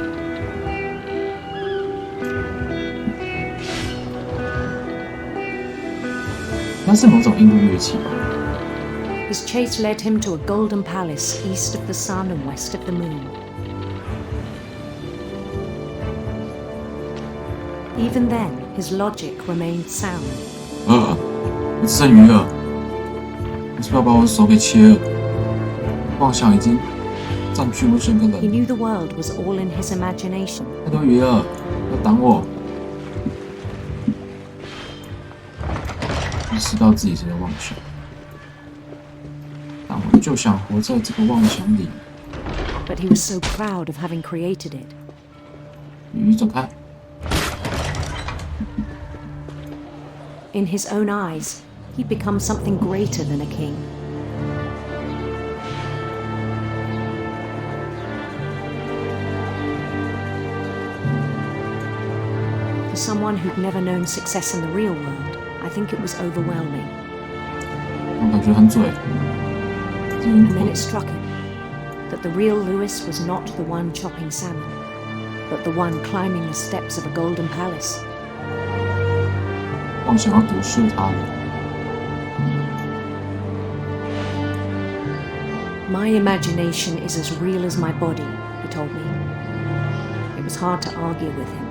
那是某种印度乐器吧？ His chase led him to a golden palace east of the sun and west of the moon. Even then, his logic remained sound. 我只剩鱼了，你是不是要把我手给切了？妄想已经占据我整个 He 人， knew the world was all in his imagination. 太多鱼了，要挡我！意识到自己是在妄想，但我就想活在这个妄想里。 But he was so proud of having created it. 鱼走开！ In his own eyes, he'd become something greater than a king. For someone who'd never known success in the real world, I think it was overwhelming. 我感觉很醉。 And then it struck him that the real Lewis was not the one chopping salmon, but the one climbing the steps of a golden palace. 妄想要毒死他。 My imagination is as real as my body, he told me. It was hard to argue with him.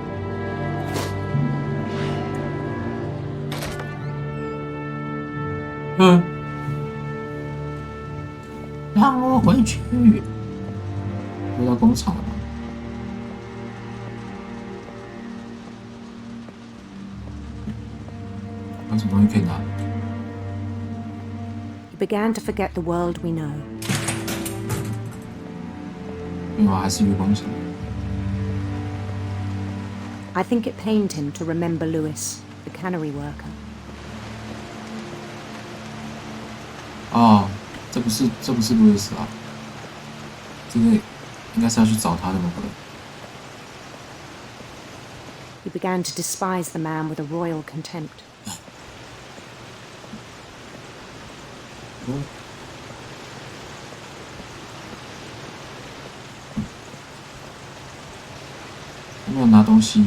让我回去。回到工厂了吗？有什么东西可以拿？ He began to forget the world we know. 没有啊，还是月光想。 I think it pained him to remember Lewis, the cannery worker. 哦，这不是路易斯啊，这个应该是要去找他的那个。 He began to despise the man with a royal contempt. 没有拿东西。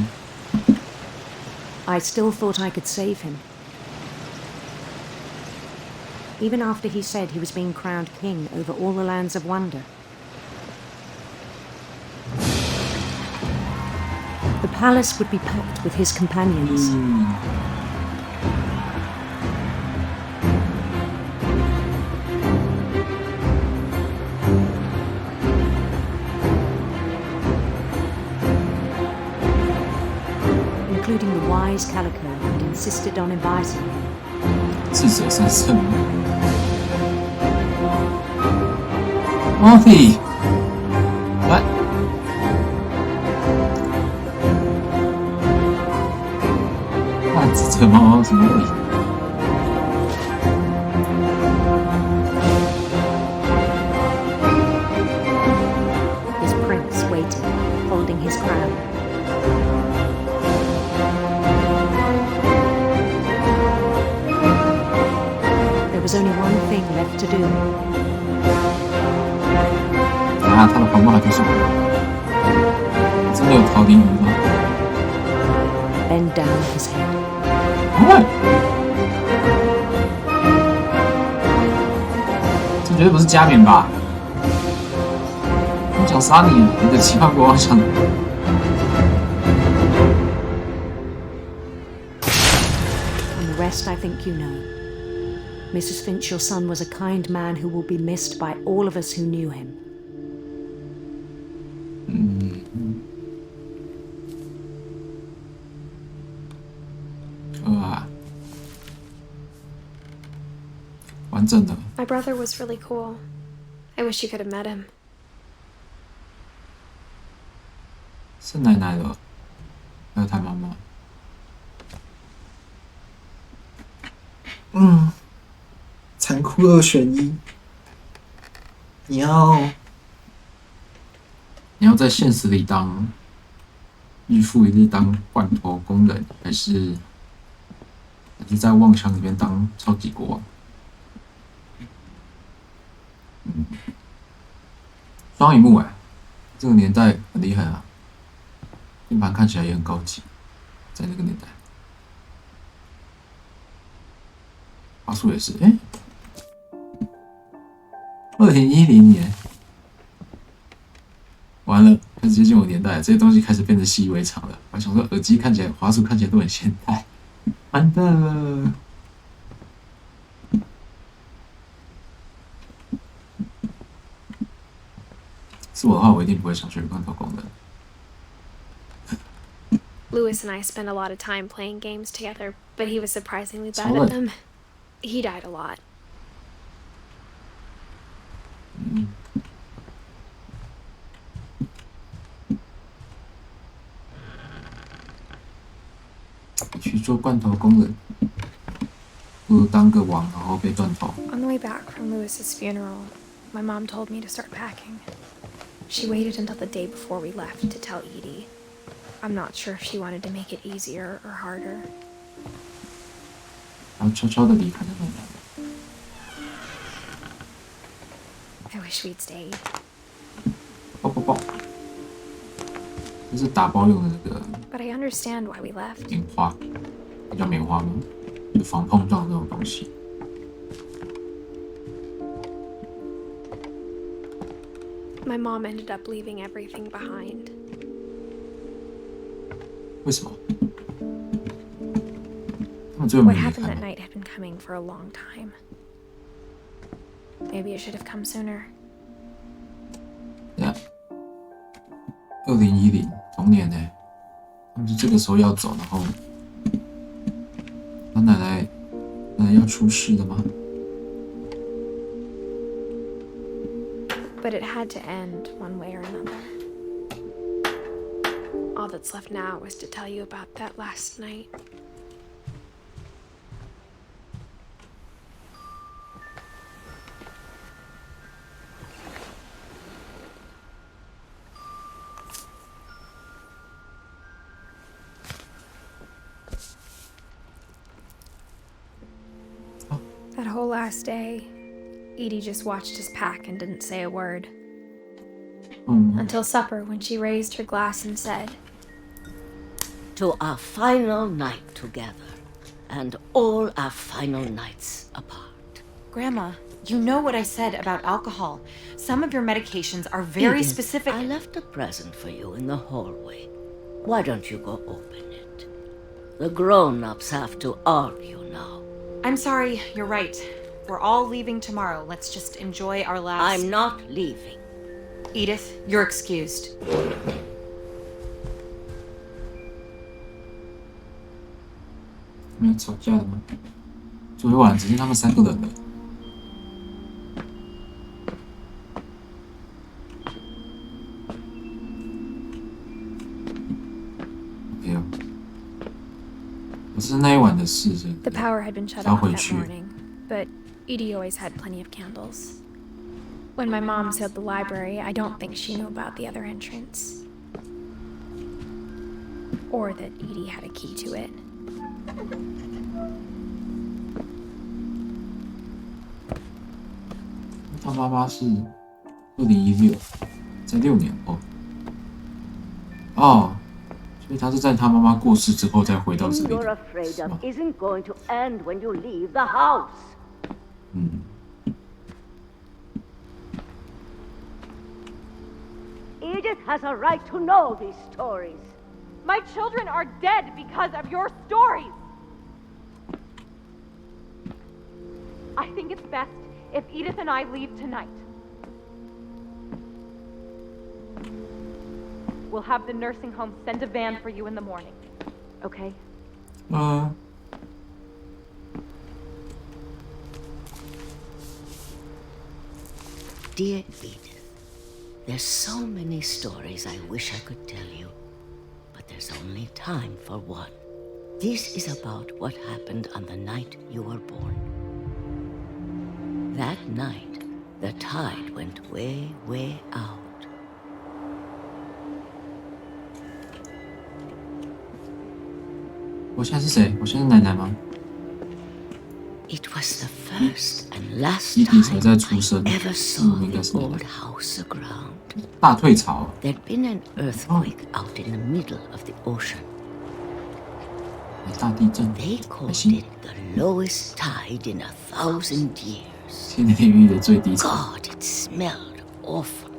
I still thought I could save him. Even after he said he was being crowned king over all the lands of wonder. The palace would be packed with his companions. Including the wise Calico who'd insisted on advising him. 智者三圣。Morty， what？ 哇，智者猫什么鬼？ His prince waited, holding his crown. There was only one thing left to do. 啊，他的黄帽还可以什么？真的有陶丁鱼吗？ Bend down his head. 哦，这绝对不是加冕吧？我想杀你，你的期盼国王想。 And the rest I think you know. Mrs. Finch, your son was a kind man who will be missed by all of us who knew him. 完整的。 My brother was really cool. I wish you could have met him. 是奶奶的，还有他妈妈。残酷2选1。你要在现实里当日复一日当罐头工人，还是在妄想里面当超级国王？双萤幕这个年代很厉害啊，键盘看起来也很高级，在那个年代。华数也是2010年，完了，开始接近我年代了，这些东西开始变得习以为常了。我想说，耳机看起来，滑鼠看起来都很现代，完蛋了。是我的话，我一定不会想学罐头工人。Lewis and I spent a lot of time playing games together, but he was surprisingly bad at them. He died a lot. 去做罐头工人，不如当个王，然后被断头。 On the way back from Lewis's funeral, my mom told me to start packing. She waited until the day before we left to tell Edie. I'm not sure if she wanted to make it easier or harder. 然后悄悄的离开那个男人。 I wish we'd stayed. 爆！这是打包用的那个 But I understand why we left. 棉花，那叫棉花吗？就防碰撞这种东西。My mom ended up leaving everything behind. 为什么？他们最后没 What 离 happened 开 that 吗？ night had been coming for a long time. Maybe it should have come sooner. 对啊，2010同年呢，他们是这个时候要走，然后他奶奶要出事了吗？ But it had to end one way or another. All that's left now is to tell you about that last night. That whole last day, Edie just watched us pack and didn't say a word. Until supper, when she raised her glass and said, To our final night together, and all our final nights apart. Grandma, you know what I said about alcohol. Some of your medications are very Edith, specific. I left a present for you in the hallway. Why don't you go open it? The grown-ups have to argue now. I'm sorry, you're right. We're all leaving tomorrow. Let's just enjoy our last... I'm not leaving. Edith, you're excused. 没有吵架的吗？昨天晚只剩他们3个人了。没有，可是那一晚的事， the power had been shut off that morning, but Edie always had plenty of candles. When my mom sealed the library, I don't think she knew about the other entrance. Or that Edie had a key to it. 他妈妈是2016，在6年后。哦，所以他是在他妈妈过世之后再回到这里 You're 的， afraid 是 of 吗？ isn't going to end when you leave the house. Edith has a right to know these stories. My children are dead because of your stories. I think it's best if Edith and I leave tonight. We'll have the nursing home send a van for you in the morning. Okay? 他 Dear Edith, there's so many stories I wish I could tell you, but there's only time for one. This is about what happened on the night you were born. That night, the tide went way, way out. 我现在是谁？我现在是奶奶吗？ It was the first and last 弟弟才 time 在出生， I ever saw 应该 the 是奶 old 奶。 house aground. 大退潮， There'd been an earthquake out in the middle of the ocean. 大地震， They 还 called 行 it。the lowest tide in 1,000 years. 千年一遇的最低潮， God, it smelled awful.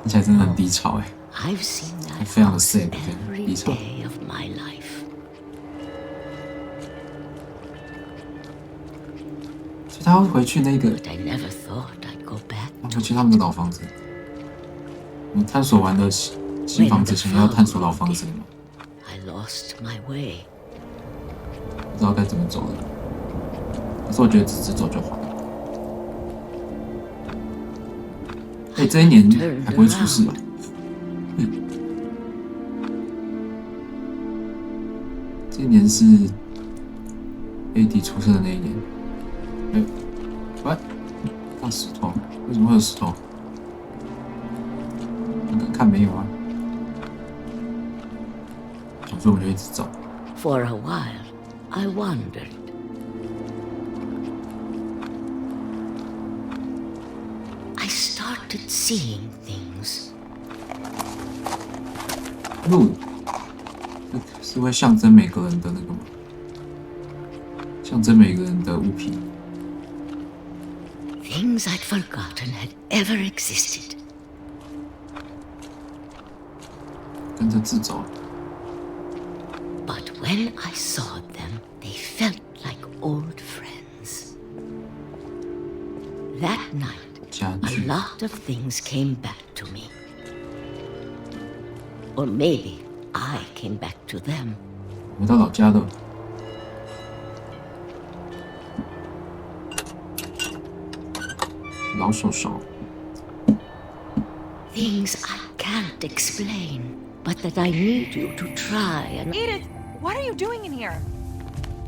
听起来真的很低潮哎。 I've seen that 非常的 house sad， every 低潮。 day of my life. 所以他会回去那个， But I never thought I'd go back 回去他们的老房子。我们探索完了新房子前，要探索老房子吗？ I lost my way. 不知道该怎么走了。可是我觉得直走就好了。哎，这一年还不会出事吧？这一年是 AD 出生的那一年。哎，喂，大石头，为什么会有石头？刚刚看没有啊？所以我们就一直走。 For a while, I wondered. I started seeing things. 路是会象征每个人的那个吗？象征每个人的物品。 Things I'd forgotten had ever existed. 跟着字走。 But when I saw them, they felt like old friends. That night, 家 a 具 lot of things came back to me. Or maybe I came back to them. 回到老家了。老手手。 Things I can't explain, but that I need you to try and... Edith, what are you doing in here?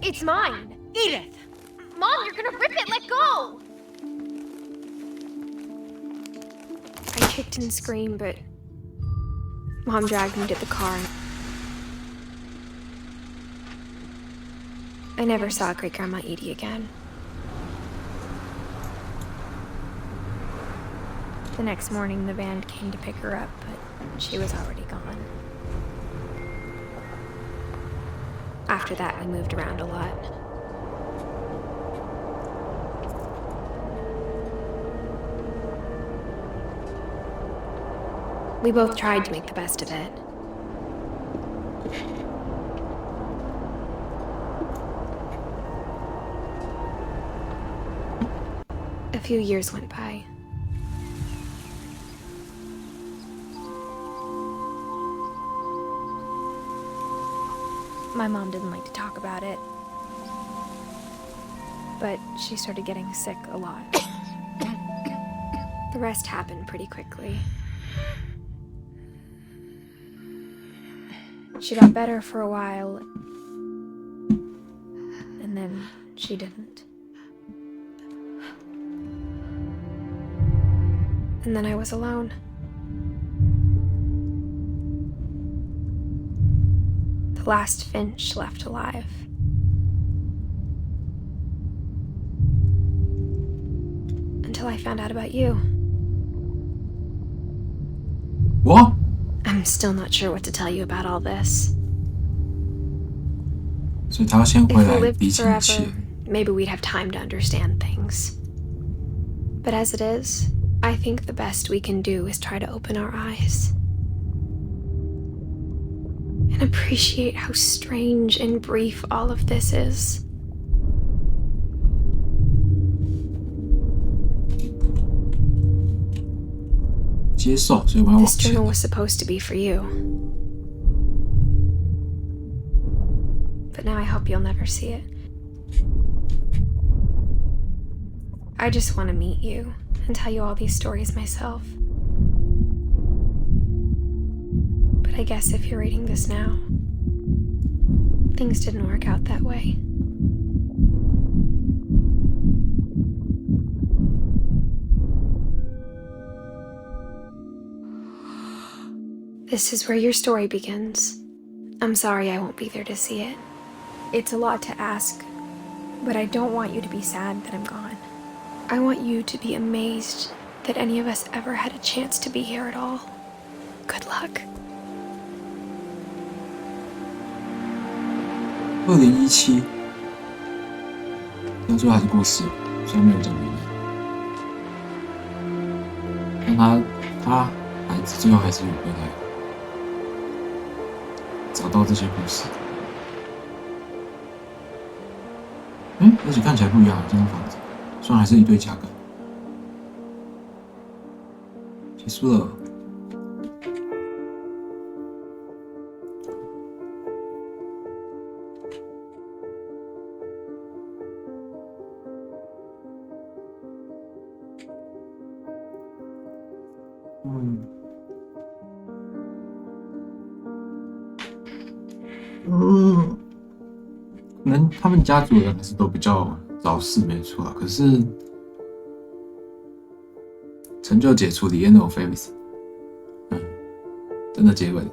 It's mine. Edith! Mom, you're gonna rip it. Let go. I kicked and screamed, but Mom dragged me to the car. I never saw Great Grandma Edie again. The next morning, the band came to pick her up, but she was already gone. After that, we moved around a lot. We both tried to make the best of it. A few years went by. My mom didn't like to talk about it, but she started getting sick a lot. The rest happened pretty quickly. She got better for a while, and then she didn't. And then I was alone. The last Finch left alive. Until I found out about you. What? I'm still not sure what to tell you about all this. 所以他要先 If 回 we 来 lived 理清一切 forever,。maybe we'd have time to understand things. But as it is, I think the best we can do is try to open our eyes. And appreciate how strange and brief all of this is. This journal was supposed to be for you. But now I hope you'll never see it. I just want to meet you and tell you all these stories myself. But I guess if you're reading this now, things didn't work out that way. This is where your story begins. I'm sorry I won't be there to see it. It's a lot to ask, but I don't want you to be sad that I'm gone. I want you to be amazed that any of us ever had a chance to be here at all. Good luck. 2017，到最后还是过世了，虽然没有讲原因，但他孩子最后还是有回来找到这些故事。而且看起来不一样，这栋房子虽然还是一堆甲杆。结束了。可能他们家族的人还是都比较早逝，没错啊。可是成就解除 The End of Edith， 真的结尾了，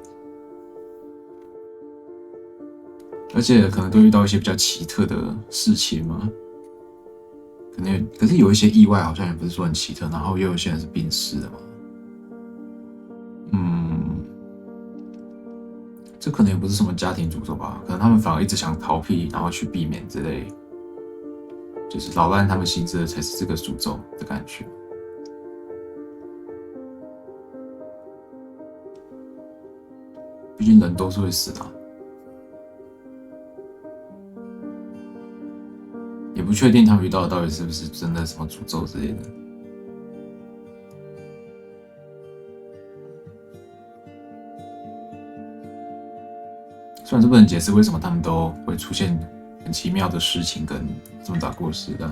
而且可能都遇到一些比较奇特的事情嘛。可是有一些意外，好像也不是说很奇特，然后又有一些人是病逝的嘛。这可能也不是什么家庭诅咒吧，可能他们反而一直想逃避，然后去避免之类，就是老伴他们心知的才是这个诅咒的感觉。毕竟人都是会死的啊，也不确定他们遇到的到底是不是真的什么诅咒之类的。虽然这不能解释为什么他们都会出现很奇妙的事情跟这么早过世，但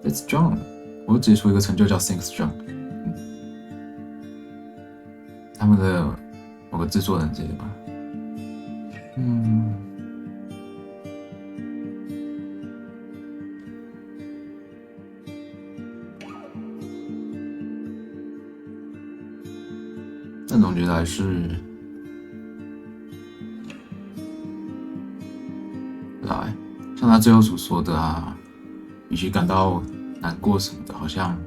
It's John， 我解除一个成就叫 Thanks John， 他们的某个制作人之类的吧。但总觉得还是，像他最后所说的啊，与其感到难过什么的，好像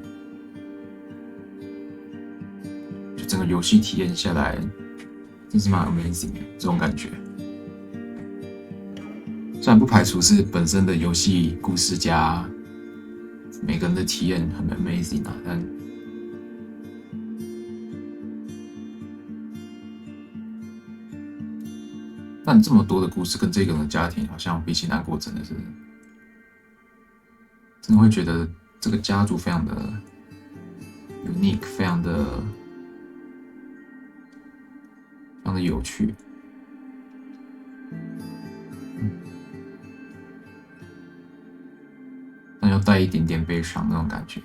就整个游戏体验下来，真是蛮 amazing 的这种感觉。虽然不排除是本身的游戏故事加每个人的体验很 amazing 啊，但这么多的故事跟这个人的家庭，好像比起难过，真的会觉得这个家族非常的 unique， 非常的有趣。但又带一点点悲伤那种感觉。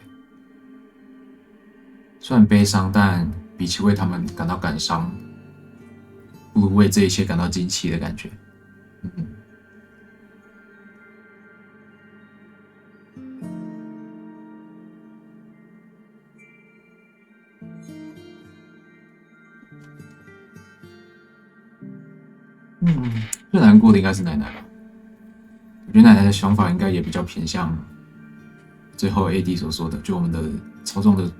虽然悲伤，但比起为他们感到感伤，不如为这一切感到惊奇的感觉。最难过的应该是奶奶吧。我觉得奶奶的想法应该也比较偏向最后 AD 所说的，就我们的操纵的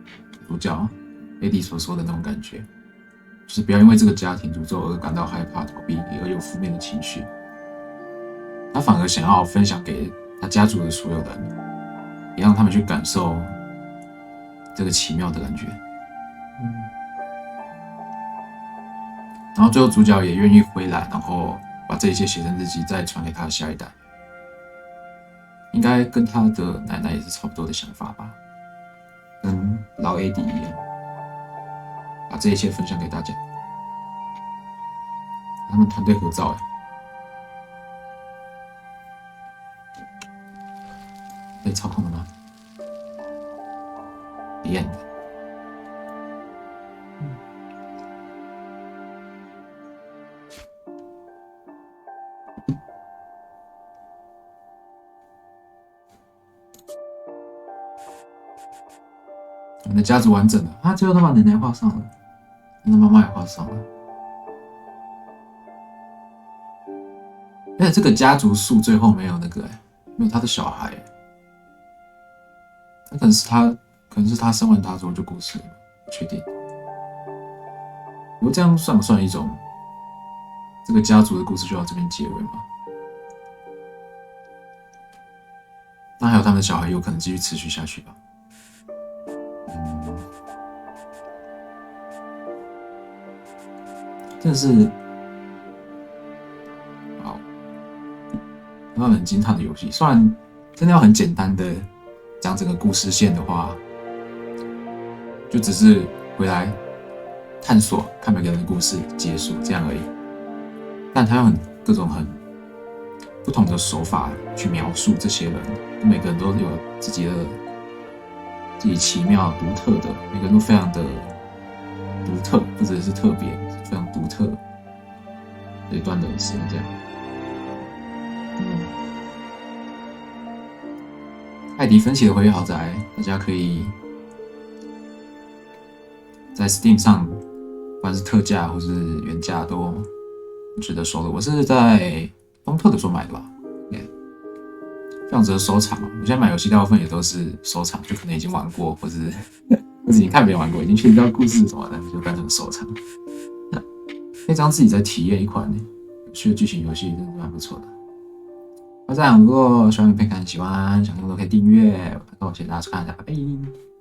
主角 AD 所说的那种感觉。就是不要因为这个家庭诅咒而感到害怕、逃避，而有负面的情绪。他反而想要分享给他家族的所有人，也让他们去感受这个奇妙的感觉。然后最后主角也愿意回来，然后把这一切写成日记，再传给他的下一代。应该跟他的奶奶也是差不多的想法吧，跟老 AD 一样。把这一切分享给大家，他们团队合照操控的吗？演的。我们的家族完整了啊！最后他把奶奶画上了，那妈妈也画上了。而且这个家族树最后没有那个没有他的小孩可能是他生完他之后就过世了，不确定。不过这样算不算一种这个家族的故事就到这边结尾吗？那还有他们的小孩有可能继续持续下去吧？真的是好，那很惊叹的游戏。虽然真的要很简单的讲整个故事线的话，就只是回来探索，看每个人的故事结束这样而已。但他用各种很不同的手法去描述这些人，每个人都有自己奇妙独特的，每个人都非常的独特，或者是特别非常独特的一段人生这样。艾迪芬奇的回忆豪宅，大家可以在 Steam 上，不管是特价或是原价都值得收的。我是在东特的时候买的吧，非常值得收藏。我现在买游戏大部分也都是收藏，就可能已经玩过，或是已经看别人玩过，已经确定到故事什么的，就单纯收藏。可以让自己再体验一款有趣的剧情游戏，真的蛮不错的。那这样，如果喜欢影片，喜欢想听的可以订阅，谢谢大家收看，拜拜。